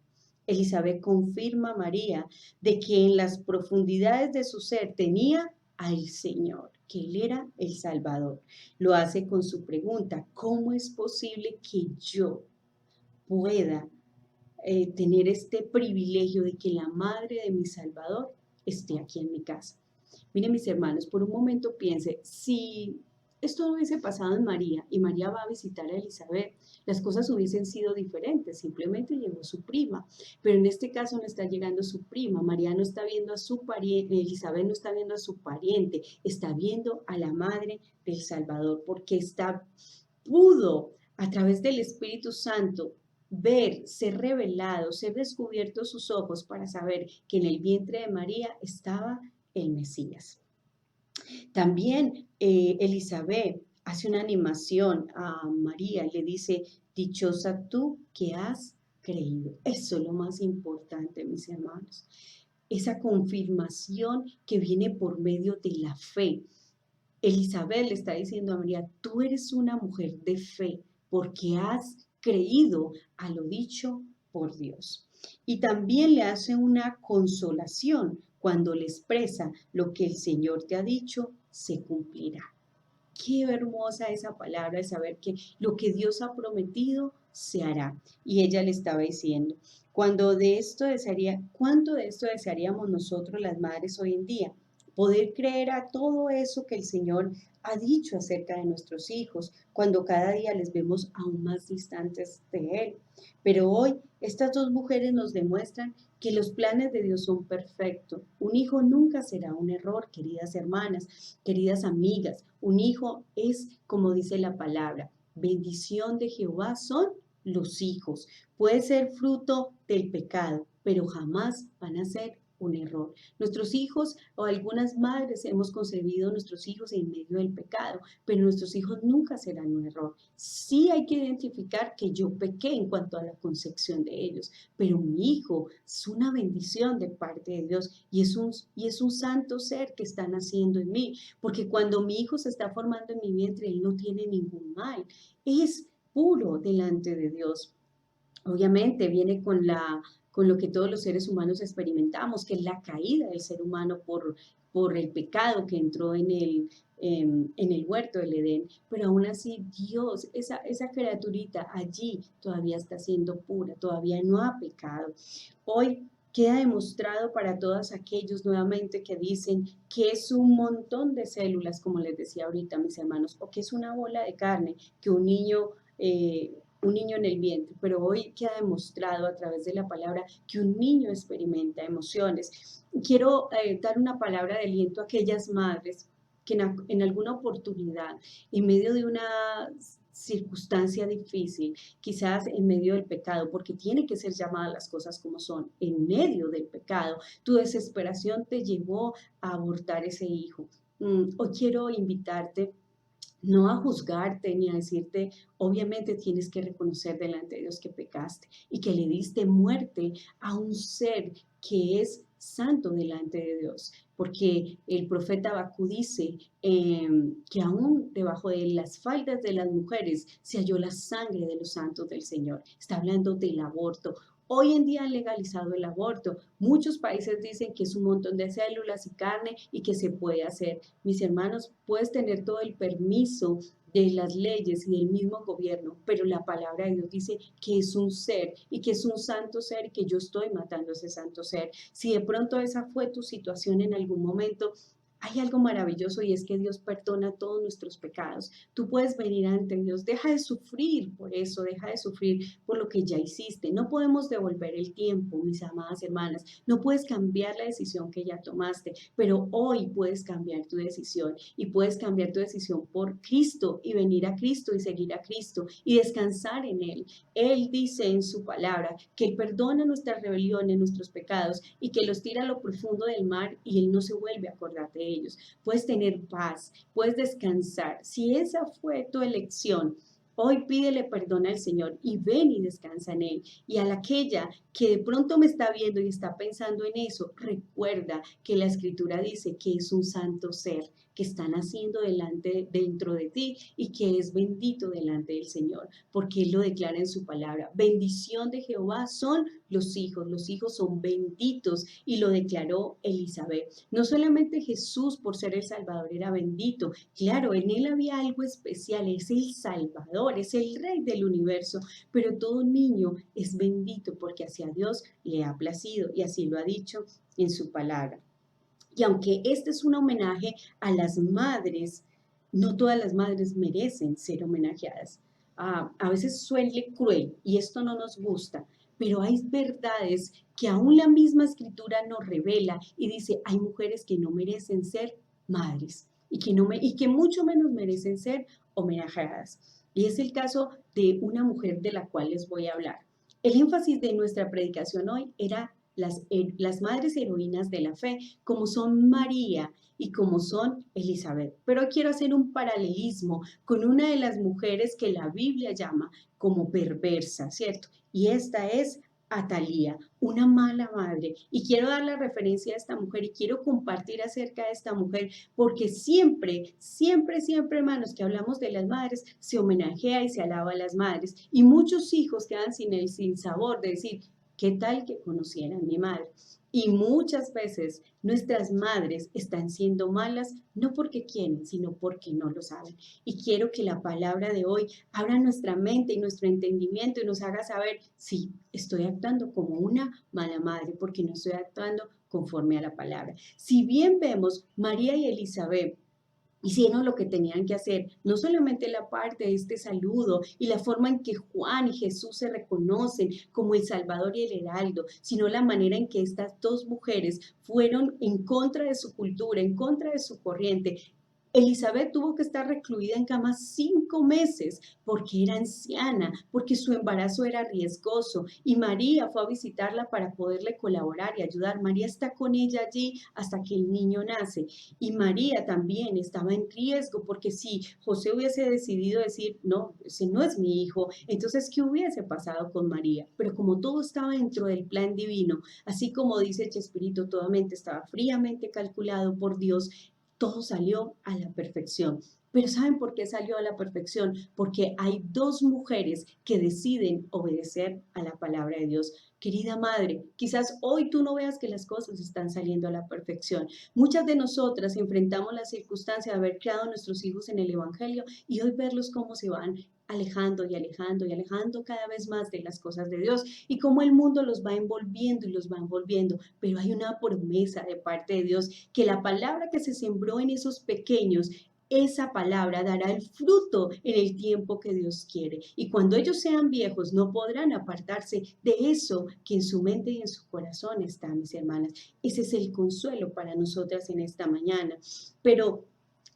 Elizabeth confirma a María de que en las profundidades de su ser tenía al Señor, que Él era el Salvador. Lo hace con su pregunta, ¿cómo es posible que yo pueda tener este privilegio de que la madre de mi Salvador esté aquí en mi casa? Miren, mis hermanos, por un momento piense, si esto no hubiese pasado en María y María va a visitar a Elizabeth, las cosas hubiesen sido diferentes, simplemente llegó su prima, pero en este caso no está llegando su prima, María no está viendo a su pariente, Elizabeth no está viendo a su pariente, está viendo a la madre del Salvador, porque pudo a través del Espíritu Santo ver, ser revelado, ser descubierto sus ojos para saber que en el vientre de María estaba el Mesías. También Elizabeth hace una animación a María y le dice, dichosa tú que has creído. Eso es lo más importante, mis hermanos. Esa confirmación que viene por medio de la fe. Elizabeth le está diciendo a María, tú eres una mujer de fe porque has creído a lo dicho por Dios. Y también le hace una consolación cuando le expresa lo que el Señor te ha dicho se cumplirá. Qué hermosa esa palabra de saber que lo que Dios ha prometido se hará. Y ella le estaba diciendo, ¿cuánto de esto desearíamos nosotros las madres hoy en día? Poder creer a todo eso que el Señor ha dicho acerca de nuestros hijos, cuando cada día les vemos aún más distantes de Él. Pero hoy estas dos mujeres nos demuestran que los planes de Dios son perfectos. Un hijo nunca será un error, queridas hermanas, queridas amigas. Un hijo es, como dice la palabra, bendición de Jehová son los hijos. Puede ser fruto del pecado, pero jamás van a ser un error. Nuestros hijos o algunas madres hemos concebido nuestros hijos en medio del pecado, pero nuestros hijos nunca serán un error. Sí hay que identificar que yo pequé en cuanto a la concepción de ellos, pero mi hijo es una bendición de parte de Dios y es un santo ser que está naciendo en mí, porque cuando mi hijo se está formando en mi vientre, él no tiene ningún mal, es puro delante de Dios. Obviamente viene con lo que todos los seres humanos experimentamos, que es la caída del ser humano por el pecado que entró en el huerto del Edén. Pero aún así Dios, esa criaturita allí todavía está siendo pura, todavía no ha pecado. Hoy queda demostrado para todos aquellos nuevamente que dicen que es un montón de células, como les decía ahorita mis hermanos, o que es una bola de carne que un niño en el vientre, pero hoy queda demostrado a través de la palabra que un niño experimenta emociones. Quiero dar una palabra de aliento a aquellas madres que en alguna oportunidad, en medio de una circunstancia difícil, quizás en medio del pecado, porque tiene que ser llamadas las cosas como son, en medio del pecado, tu desesperación te llevó a abortar ese hijo. Hoy quiero invitarte no a juzgarte ni a decirte, obviamente tienes que reconocer delante de Dios que pecaste y que le diste muerte a un ser que es santo delante de Dios, porque el profeta Habacuc dice que aún debajo de las faldas de las mujeres se halló la sangre de los santos del Señor. Está hablando del aborto. Hoy en día han legalizado el aborto. Muchos países dicen que es un montón de células y carne y que se puede hacer. Mis hermanos, puedes tener todo el permiso de las leyes y del mismo gobierno, pero la palabra de Dios dice que es un ser y que es un santo ser y que yo estoy matando a ese santo ser. Si de pronto esa fue tu situación en algún momento, hay algo maravilloso y es que Dios perdona todos nuestros pecados. Tú puedes venir ante Dios, deja de sufrir por eso, deja de sufrir por lo que ya hiciste. No podemos devolver el tiempo, mis amadas hermanas. No puedes cambiar la decisión que ya tomaste, pero hoy puedes cambiar tu decisión y puedes cambiar tu decisión por Cristo y venir a Cristo y seguir a Cristo y descansar en Él. Él dice en su palabra que Él perdona nuestras rebeliones, nuestros pecados y que los tira a lo profundo del mar y Él no se vuelve a acordar de ellos. Puedes tener paz, puedes descansar. Si esa fue tu elección, hoy pídele perdón al Señor y ven y descansa en Él. Y a aquella que de pronto me está viendo y está pensando en eso, recuerda que la Escritura dice que es un santo ser que está naciendo dentro de ti y que es bendito delante del Señor, porque Él lo declara en su palabra. Bendición de Jehová son los hijos son benditos y lo declaró Elizabeth. No solamente Jesús por ser el Salvador era bendito, claro, en Él había algo especial, es el Salvador, es el Rey del universo, pero todo niño es bendito porque hacia Dios le ha placido y así lo ha dicho en su palabra. Y aunque este es un homenaje a las madres, no todas las madres merecen ser homenajeadas. A veces suele cruel y esto no nos gusta, pero hay verdades que aún la misma escritura nos revela y dice, hay mujeres que no merecen ser madres y que mucho menos merecen ser homenajeadas. Y es el caso de una mujer de la cual les voy a hablar. El énfasis de nuestra predicación hoy era las madres heroínas de la fe, como son María y como son Elizabeth. Pero quiero hacer un paralelismo con una de las mujeres que la Biblia llama como perversa, ¿cierto? Y esta es Atalía, una mala madre. Y quiero dar la referencia a esta mujer y quiero compartir acerca de esta mujer porque siempre, siempre, siempre, hermanos, que hablamos de las madres, se homenajea y se alaba a las madres. Y muchos hijos quedan sin el sinsabor de decir, ¿qué tal que conocieran a mi madre? Y muchas veces nuestras madres están siendo malas no porque quieren, sino porque no lo saben. Y quiero que la palabra de hoy abra nuestra mente y nuestro entendimiento y nos haga saber si estoy actuando como una mala madre porque no estoy actuando conforme a la palabra. Si bien vemos María y Elizabeth hicieron lo que tenían que hacer, no solamente la parte de este saludo y la forma en que Juan y Jesús se reconocen como el Salvador y el Heraldo, sino la manera en que estas dos mujeres fueron en contra de su cultura, en contra de su corriente. Elizabeth tuvo que estar recluida en cama 5 meses porque era anciana, porque su embarazo era riesgoso y María fue a visitarla para poderle colaborar y ayudar. María está con ella allí hasta que el niño nace y María también estaba en riesgo porque si José hubiese decidido decir, no, ese no es mi hijo, entonces ¿qué hubiese pasado con María? Pero como todo estaba dentro del plan divino, así como dice Chespirito, toda mente estaba fríamente calculado por Dios, todo salió a la perfección. Pero ¿saben por qué salió a la perfección? Porque hay dos mujeres que deciden obedecer a la palabra de Dios. Querida madre, quizás hoy tú no veas que las cosas están saliendo a la perfección. Muchas de nosotras enfrentamos la circunstancia de haber criado a nuestros hijos en el Evangelio y hoy verlos cómo se van alejando y alejando y alejando cada vez más de las cosas de Dios y cómo el mundo los va envolviendo y los va envolviendo. Pero hay una promesa de parte de Dios que la palabra que se sembró en esos pequeños, esa palabra dará el fruto en el tiempo que Dios quiere. Y cuando ellos sean viejos, no podrán apartarse de eso que en su mente y en su corazón está, mis hermanas. Ese es el consuelo para nosotras en esta mañana. Pero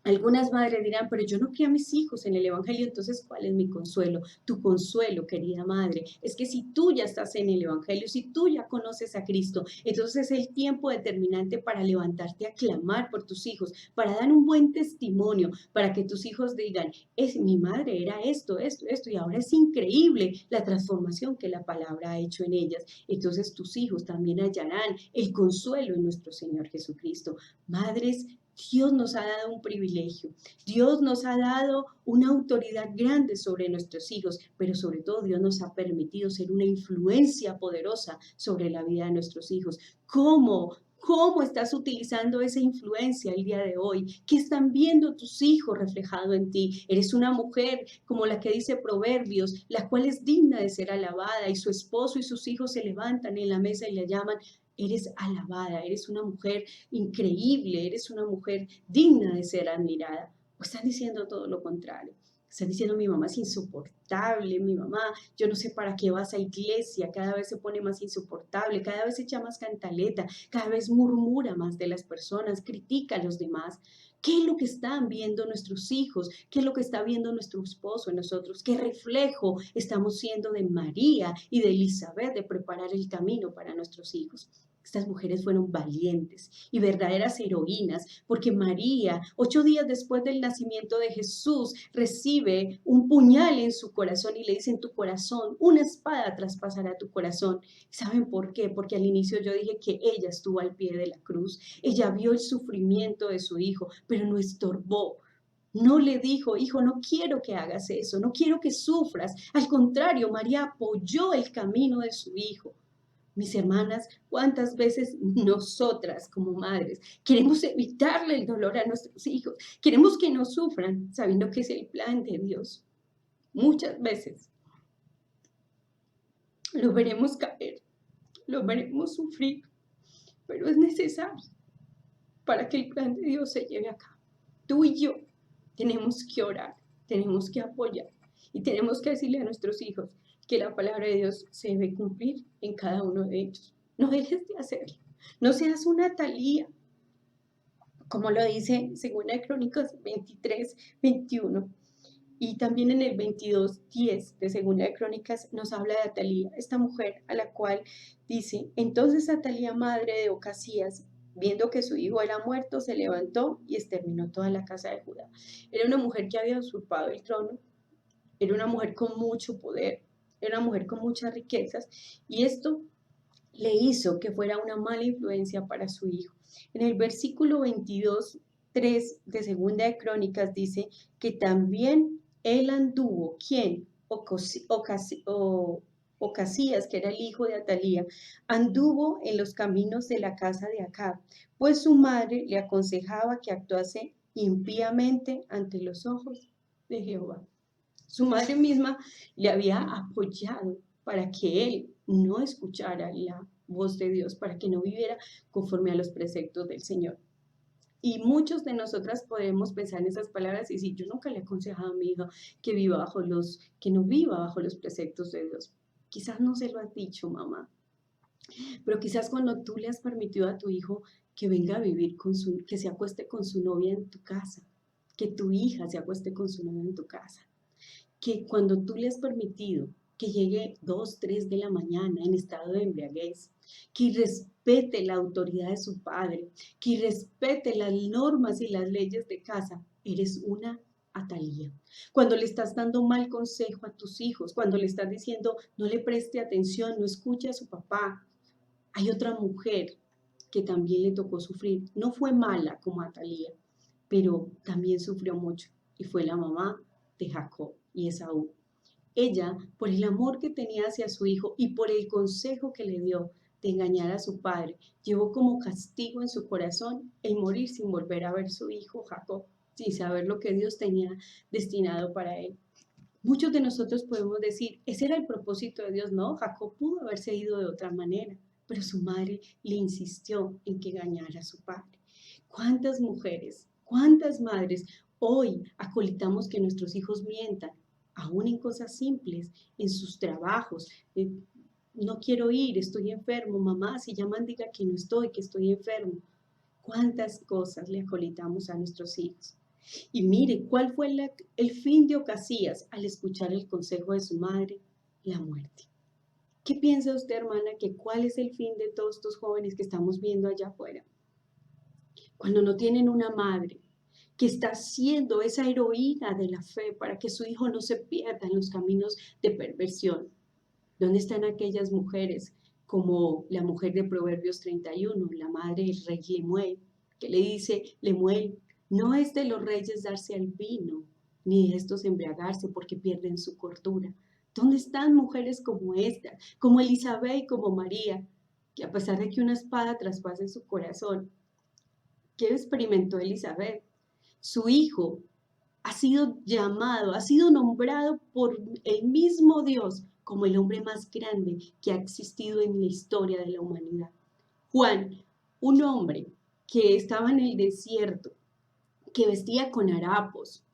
Algunas madres dirán, pero yo no crié a mis hijos en el Evangelio, entonces, ¿cuál es mi consuelo? Tu consuelo, querida madre, es que si tú ya estás en el Evangelio, si tú ya conoces a Cristo, entonces es el tiempo determinante para levantarte a clamar por tus hijos, para dar un buen testimonio, para que tus hijos digan, es mi madre era esto, esto, esto, y ahora es increíble la transformación que la palabra ha hecho en ellas. Entonces tus hijos también hallarán el consuelo en nuestro Señor Jesucristo. Madres, Dios nos ha dado un privilegio, Dios nos ha dado una autoridad grande sobre nuestros hijos, pero sobre todo Dios nos ha permitido ser una influencia poderosa sobre la vida de nuestros hijos. ¿Cómo? ¿Cómo estás utilizando esa influencia el día de hoy? ¿Qué están viendo tus hijos reflejado en ti? Eres una mujer como la que dice Proverbios, la cual es digna de ser alabada, y su esposo y sus hijos se levantan en la mesa y la llaman. Eres alabada, eres una mujer increíble, eres una mujer digna de ser admirada. O están diciendo todo lo contrario. Están diciendo, mi mamá es insoportable, mi mamá, yo no sé para qué vas a iglesia, cada vez se pone más insoportable, cada vez echa más cantaleta, cada vez murmura más de las personas, critica a los demás. ¿Qué es lo que están viendo nuestros hijos? ¿Qué es lo que está viendo nuestro esposo en nosotros? ¿Qué reflejo estamos siendo de María y de Elizabeth de preparar el camino para nuestros hijos? Estas mujeres fueron valientes y verdaderas heroínas, porque María, 8 días después del nacimiento de Jesús, recibe un puñal en su corazón y le dice, en tu corazón, una espada traspasará tu corazón. ¿Saben por qué? Porque al inicio yo dije que ella estuvo al pie de la cruz, ella vio el sufrimiento de su hijo, pero no estorbó. No le dijo, hijo, no quiero que hagas eso, no quiero que sufras. Al contrario, María apoyó el camino de su hijo. Mis hermanas, ¿cuántas veces nosotras como madres queremos evitarle el dolor a nuestros hijos? Queremos que no sufran, sabiendo que es el plan de Dios. Muchas veces lo veremos caer, lo veremos sufrir, pero es necesario para que el plan de Dios se lleve a cabo. Tú y yo tenemos que orar, tenemos que apoyar y tenemos que decirle a nuestros hijos que la palabra de Dios se debe cumplir en cada uno de ellos. No dejes de hacerlo. No seas una Talía, como lo dice 2 Crónicas 23, 21. Y también en el 22:10 de 2 Crónicas nos habla de Atalía, esta mujer a la cual dice, entonces Atalía, madre de Ocasías, viendo que su hijo era muerto, se levantó y exterminó toda la casa de Judá. Era una mujer que había usurpado el trono, era una mujer con mucho poder, era una mujer con muchas riquezas, y esto le hizo que fuera una mala influencia para su hijo. En el versículo 22:3 de 2 Crónicas dice que también él anduvo, ¿quién? Ocasías, que era el hijo de Atalía, anduvo en los caminos de la casa de Acab, pues su madre le aconsejaba que actuase impíamente ante los ojos de Jehová. Su madre misma le había apoyado para que él no escuchara la voz de Dios, para que no viviera conforme a los preceptos del Señor. Y muchos de nosotras podemos pensar en esas palabras y decir, yo nunca le he aconsejado a mi hija que no viva bajo los preceptos de Dios. Quizás no se lo has dicho, mamá, pero quizás cuando tú le has permitido a tu hijo que venga a vivir que se acueste con su novia en tu casa, que tu hija se acueste con su novia en tu casa, que cuando tú le has permitido que llegue 2, 3 de la mañana en estado de embriaguez, que respete la autoridad de su padre, que respete las normas y las leyes de casa, eres una Atalía. Cuando le estás dando mal consejo a tus hijos, cuando le estás diciendo no le preste atención, no escuche a su papá, hay otra mujer que también le tocó sufrir. No fue mala como Atalía, pero también sufrió mucho y fue la mamá de Jacob y Esaú. Ella, por el amor que tenía hacia su hijo y por el consejo que le dio de engañar a su padre, llevó como castigo en su corazón el morir sin volver a ver a su hijo Jacob, sin saber lo que Dios tenía destinado para él. Muchos de nosotros podemos decir, ese era el propósito de Dios. No, Jacob pudo haberse ido de otra manera, pero su madre le insistió en que engañara a su padre. ¿Cuántas mujeres, cuántas madres hoy acolitamos que nuestros hijos mientan, aún en cosas simples, en sus trabajos? No quiero ir, estoy enfermo, mamá, si llaman diga que no estoy, que estoy enfermo. ¿Cuántas cosas le acolitamos a nuestros hijos? Y mire, ¿cuál fue el fin de Ocasías al escuchar el consejo de su madre? La muerte. ¿Qué piensa usted, hermana, que cuál es el fin de todos estos jóvenes que estamos viendo allá afuera? Cuando no tienen una madre que está siendo esa heroína de la fe para que su hijo no se pierda en los caminos de perversión. ¿Dónde están aquellas mujeres como la mujer de Proverbios 31, la madre del rey Lemuel, que le dice, Lemuel, no es de los reyes darse al vino, ni de estos embriagarse porque pierden su cordura? ¿Dónde están mujeres como esta, como Elizabeth y como María, que a pesar de que una espada traspase su corazón, ¿qué experimentó Elizabeth? Su hijo ha sido llamado, ha sido nombrado por el mismo Dios como el hombre más grande que ha existido en la historia de la humanidad. Juan, un hombre que estaba en el desierto, que vestía con harapos,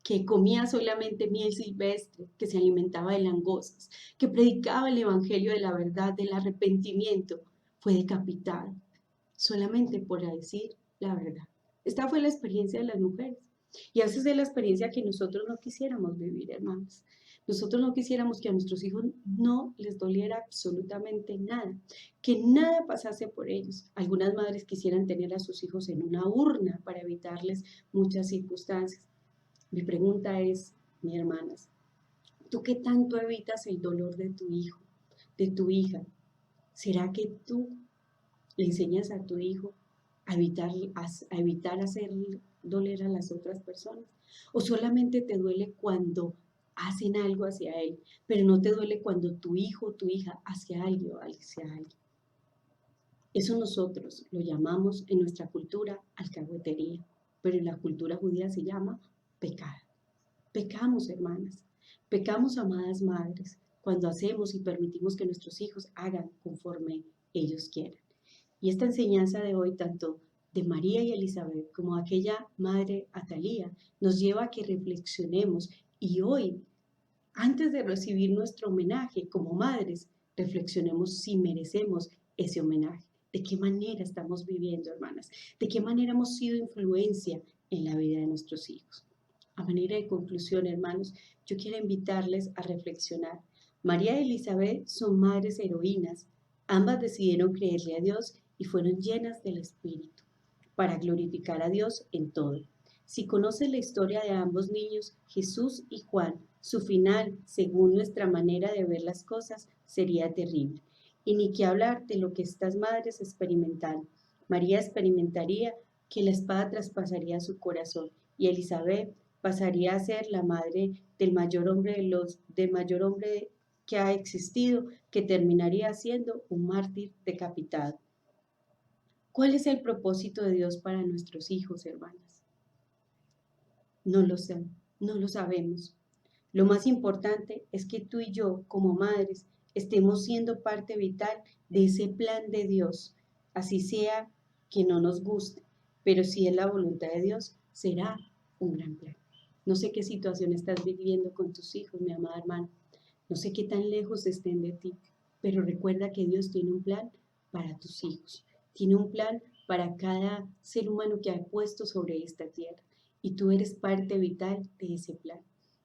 que comía solamente miel silvestre, que se alimentaba de langostas, que predicaba el evangelio de la verdad, del arrepentimiento, fue decapitado solamente por decir la verdad. Esta fue la experiencia de las mujeres. Y esa es la experiencia que nosotros no quisiéramos vivir, hermanos. Nosotros no quisiéramos que a nuestros hijos no les doliera absolutamente nada, que nada pasase por ellos. Algunas madres quisieran tener a sus hijos en una urna para evitarles muchas circunstancias. Mi pregunta es, mis hermanas, ¿tú qué tanto evitas el dolor de tu hijo, de tu hija? ¿Será que tú le enseñas a tu hijo a evitar hacer doler a las otras personas? ¿O solamente te duele cuando hacen algo hacia él, pero no te duele cuando tu hijo o tu hija hace algo hacia alguien? Eso nosotros lo llamamos en nuestra cultura alcahuetería, pero en la cultura judía se llama pecado. Pecamos, hermanas, pecamos, amadas madres, cuando hacemos y permitimos que nuestros hijos hagan conforme ellos quieran. Y esta enseñanza de hoy, tanto de María y Elizabeth como aquella madre Atalía, nos lleva a que reflexionemos y hoy, antes de recibir nuestro homenaje como madres, reflexionemos si merecemos ese homenaje. ¿De qué manera estamos viviendo, hermanas? ¿De qué manera hemos sido influencia en la vida de nuestros hijos? A manera de conclusión, hermanos, yo quiero invitarles a reflexionar. María y Elizabeth son madres heroínas. Ambas decidieron creerle a Dios y fueron llenas del Espíritu para glorificar a Dios en todo. Si conoces la historia de ambos niños, Jesús y Juan, su final, según nuestra manera de ver las cosas, sería terrible. Y ni que hablar de lo que estas madres experimentaron. María experimentaría que la espada traspasaría su corazón y Elizabeth pasaría a ser la madre del mayor hombre que ha existido, que terminaría siendo un mártir decapitado. ¿Cuál es el propósito de Dios para nuestros hijos, hermanas? No lo sé, no lo sabemos. Lo más importante es que tú y yo, como madres, estemos siendo parte vital de ese plan de Dios, así sea que no nos guste, pero si es la voluntad de Dios, será un gran plan. No sé qué situación estás viviendo con tus hijos, mi amada hermana. No sé qué tan lejos estén de ti, pero recuerda que Dios tiene un plan para tus hijos. Tiene un plan para cada ser humano que ha puesto sobre esta tierra y tú eres parte vital de ese plan.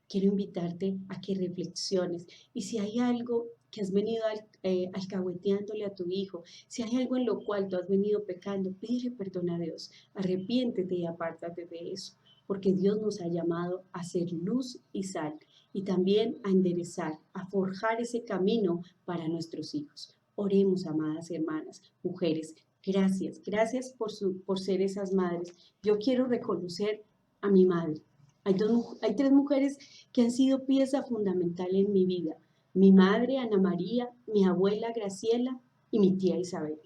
Quiero invitarte a que reflexiones y si hay algo que has venido alcahueteándole a tu hijo, si hay algo en lo cual tú has venido pecando, pídele perdón a Dios, arrepiéntete y apártate de eso, porque Dios nos ha llamado a ser luz y sal y también a enderezar, a forjar ese camino para nuestros hijos. Oremos, amadas hermanas, mujeres. Gracias, gracias por ser esas madres. Yo quiero reconocer a mi madre. Hay tres mujeres que han sido pieza fundamental en mi vida. Mi madre, Ana María, mi abuela, Graciela, y mi tía Isabel.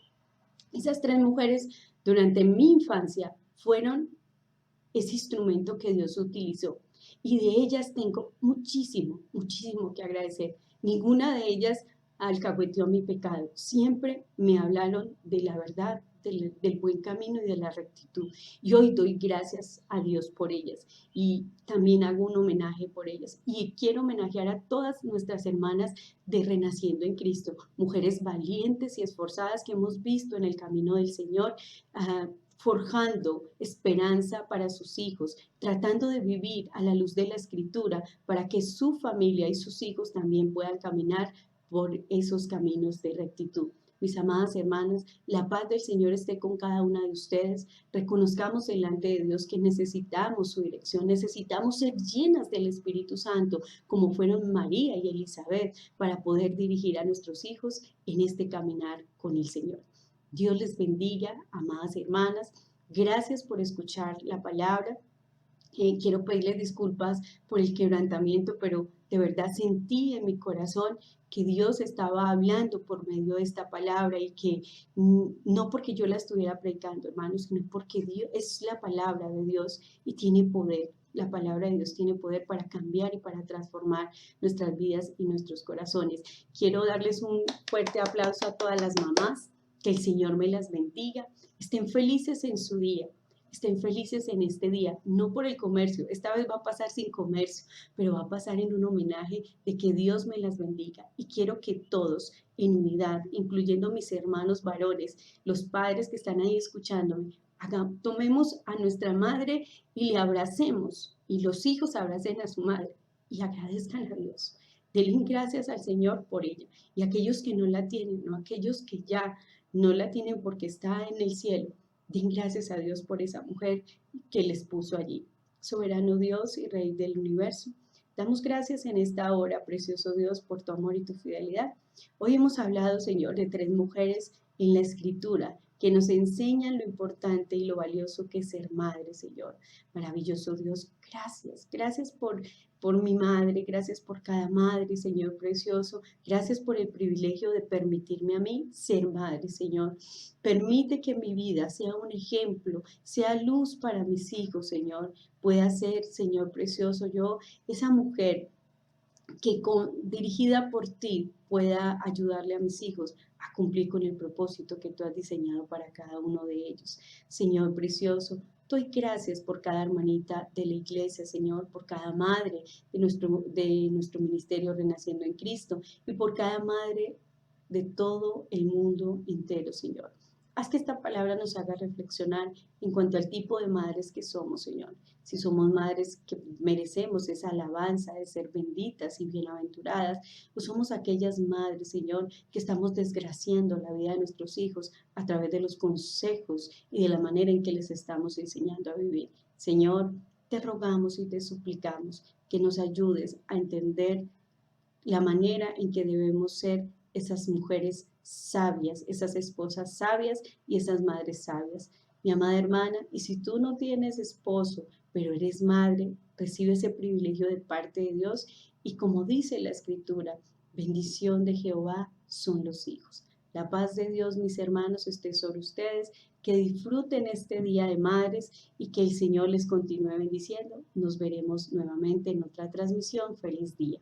Esas tres mujeres durante mi infancia fueron ese instrumento que Dios utilizó. Y de ellas tengo muchísimo, muchísimo que agradecer. Ninguna de ellas alcahueteó mi pecado. Siempre me hablaron de la verdad, del buen camino y de la rectitud. Y hoy doy gracias a Dios por ellas. Y también hago un homenaje por ellas. Y quiero homenajear a todas nuestras hermanas de Renaciendo en Cristo. Mujeres valientes y esforzadas que hemos visto en el camino del Señor. forjando esperanza para sus hijos, tratando de vivir a la luz de la Escritura para que su familia y sus hijos también puedan caminar por esos caminos de rectitud. Mis amadas hermanas, la paz del Señor esté con cada una de ustedes. Reconozcamos delante de Dios que necesitamos su dirección, necesitamos ser llenas del Espíritu Santo, como fueron María y Elizabeth, para poder dirigir a nuestros hijos en este caminar con el Señor. Dios les bendiga, amadas hermanas. Gracias por escuchar la palabra. Quiero pedirles disculpas por el quebrantamiento, pero de verdad sentí en mi corazón que Dios estaba hablando por medio de esta palabra y que no porque yo la estuviera predicando, hermanos, sino porque Dios es la palabra de Dios y tiene poder. La palabra de Dios tiene poder para cambiar y para transformar nuestras vidas y nuestros corazones. Quiero darles un fuerte aplauso a todas las mamás. Que el Señor me las bendiga. Estén felices en su día. Estén felices en este día, no por el comercio, esta vez va a pasar sin comercio, pero va a pasar en un homenaje de que Dios me las bendiga. Y quiero que todos, en unidad, incluyendo mis hermanos varones, los padres que están ahí escuchándome, tomemos a nuestra madre y le abracemos, y los hijos abracen a su madre y agradezcan a Dios. Denle gracias al Señor por ella. Y aquellos que no la tienen, no aquellos que ya no la tienen porque está en el cielo, den gracias a Dios por esa mujer que les puso allí. Soberano Dios y Rey del universo, damos gracias en esta hora, precioso Dios, por tu amor y tu fidelidad. Hoy hemos hablado, Señor, de 3 mujeres en la Escritura que nos enseñan lo importante y lo valioso que es ser madre, Señor. Maravilloso Dios, gracias. Gracias por mi madre, gracias por cada madre, Señor precioso. Gracias por el privilegio de permitirme a mí ser madre, Señor. Permite que mi vida sea un ejemplo, sea luz para mis hijos, Señor. Pueda ser, Señor precioso, yo, esa mujer que dirigida por ti pueda ayudarle a mis hijos a cumplir con el propósito que tú has diseñado para cada uno de ellos. Señor precioso, doy gracias por cada hermanita de la iglesia, Señor, por cada madre de nuestro ministerio Renaciendo en Cristo y por cada madre de todo el mundo entero, Señor. Haz que esta palabra nos haga reflexionar en cuanto al tipo de madres que somos, Señor. Si somos madres que merecemos esa alabanza de ser benditas y bienaventuradas, o somos aquellas madres, Señor, que estamos desgraciando la vida de nuestros hijos a través de los consejos y de la manera en que les estamos enseñando a vivir. Señor, te rogamos y te suplicamos que nos ayudes a entender la manera en que debemos ser esas mujeres sabias, esas esposas sabias y esas madres sabias. Mi amada hermana, y si tú no tienes esposo, pero eres madre, recibe ese privilegio de parte de Dios y como dice la Escritura, bendición de Jehová son los hijos. La paz de Dios, mis hermanos, esté sobre ustedes, que disfruten este día de madres y que el Señor les continúe bendiciendo. Nos veremos nuevamente en otra transmisión. Feliz día.